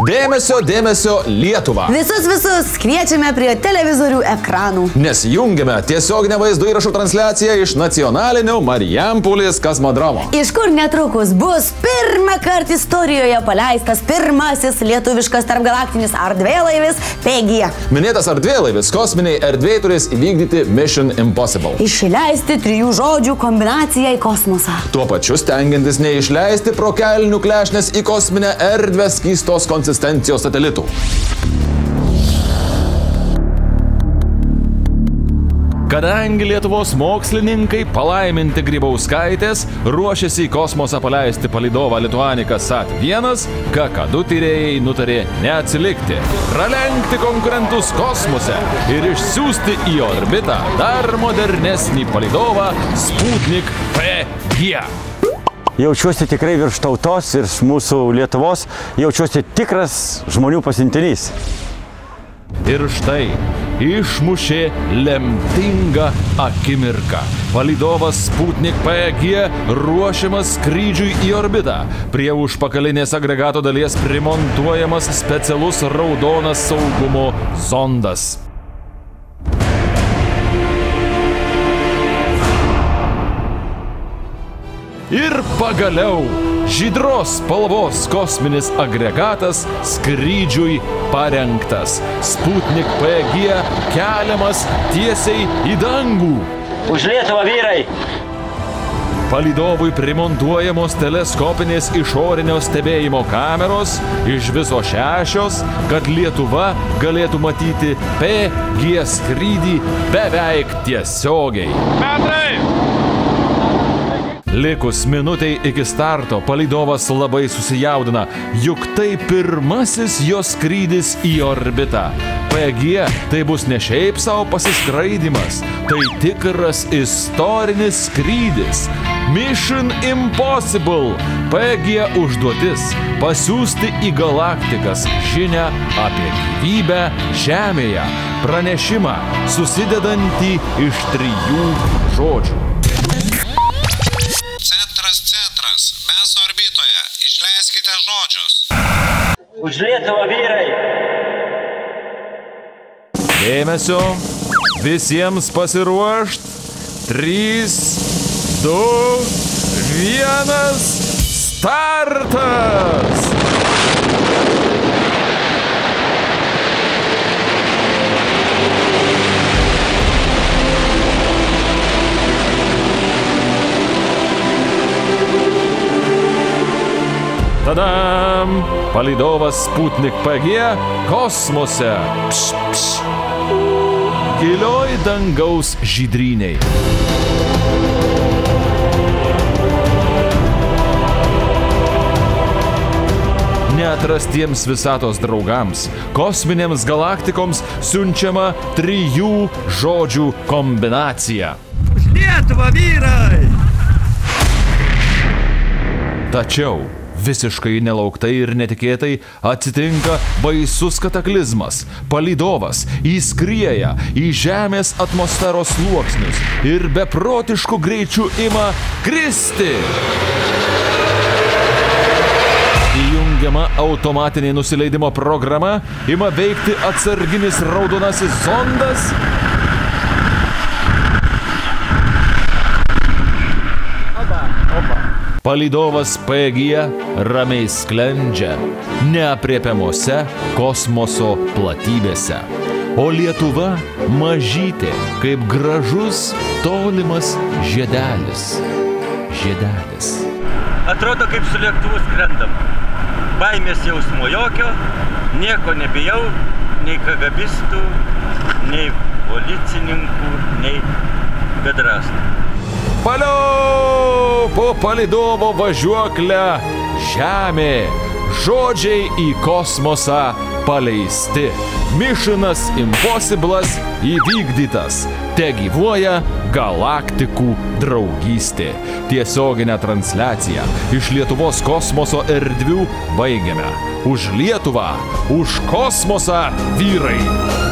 Dėmesio, dėmesio, Lietuva. Visus kviečiame prie televizorių ekranų. Nes jungiame tiesioginę vaizdo įrašų transliaciją iš nacionalinio Marijampolės kosmodromo. Iš kur netrukus bus pirmą kartą istorijoje paleistas pirmasis lietuviškas tarpgalaktinis erdvėlaivis Pegija. Minėtas erdvėlaivis kosminiai erdvėjai turės įvykdyti Mission Impossible. Išleisti 3 žodžių kombinaciją į kosmosą. Tuo pačiu stengiantis neišleisti pro kelnių klešnės į kosminę erdvę skystos konsistencijos satelitų. Kadangi Lietuvos mokslininkai palaiminti Grybauskaitės ruošiasi į kosmosą paleisti palydovą Lituanica Sat-1, Kakadu tyrėjai nutarė neatsilikti, pralenkti konkurentus kosmose ir išsiųsti į orbitą dar modernesnį palydovą Sputnik PG. Jaučiuosi tikrai virš tautos, virš mūsų Lietuvos, jaučiuosi tikras žmonių pasiuntinys. Ir štai išmušė lemtingą akimirką. Palydovas Sputnik PG ruošiamas skrydžiui į orbitą. Prie užpakalinės agregato dalies primontuojamas specialus raudonas saugumo zondas. Ir pagaliau žydros spalvos kosminis agregatas skrydžiui parengtas. Sputnik PG keliamas tiesiai į dangų. Už Lietuvą, vyrai! Palydovui primontuojamos teleskopinės išorinio stebėjimo kameros, iš viso 6, kad Lietuva galėtų matyti PG skrydį beveik tiesiogiai. Petrai! Likus minutei iki starto palydovas labai susijaudina, juk tai pirmasis jo skrydis į orbitą. PG tai bus ne šiaip savo pasiskraidimas, tai tikras istorinis skrydis. Mission Impossible. PG užduotis – pasiųsti į galaktikas žinią apie gyvybę Žemėje. Pranešimą susidedantį iš 3 žodžių. Centras, mes orbitoje. Išleiskite žodžius. Už Lietuvą, vyrai! Dėmesio, visiems pasiruošt. 3, 2, 1, startas! Tadam! Palydovas Sputnik PG kosmose. Gilioj dangaus žydryniai. Neatrastiems visatos draugams, kosminėms galaktikoms siunčiama 3 žodžių kombinacija. Už Lietuvą, vyrai! Tačiau visiškai nelauktai ir netikėtai atsitinka baisus kataklizmas. Palydovas įskrieja į Žemės atmosferos sluoksnius ir beprotišku greičiu ima kristi. Įjungiama automatinė nusileidimo programa, ima veikti atsarginis raudonasis zondas. Palydovas PG ramiai sklendžia neaprėpiamose kosmoso platybėse. O Lietuva mažytė, kaip gražus tolimas žiedelis. Atrodo, kaip su lėktuvu skrendam. Baimės jausmo jokio, nieko nebijau, nei kagabistų, nei policininkų, nei bedrastų. Paliau po palydovo važiuoklę Žemė. Žodžiai į kosmosą paleisti. Missionas Impossible'as įvykdytas. Tegyvuoja galaktikų draugystė. Tiesioginę transliaciją iš Lietuvos kosmoso erdvių baigiame. Už Lietuvą, už kosmosą, vyrai!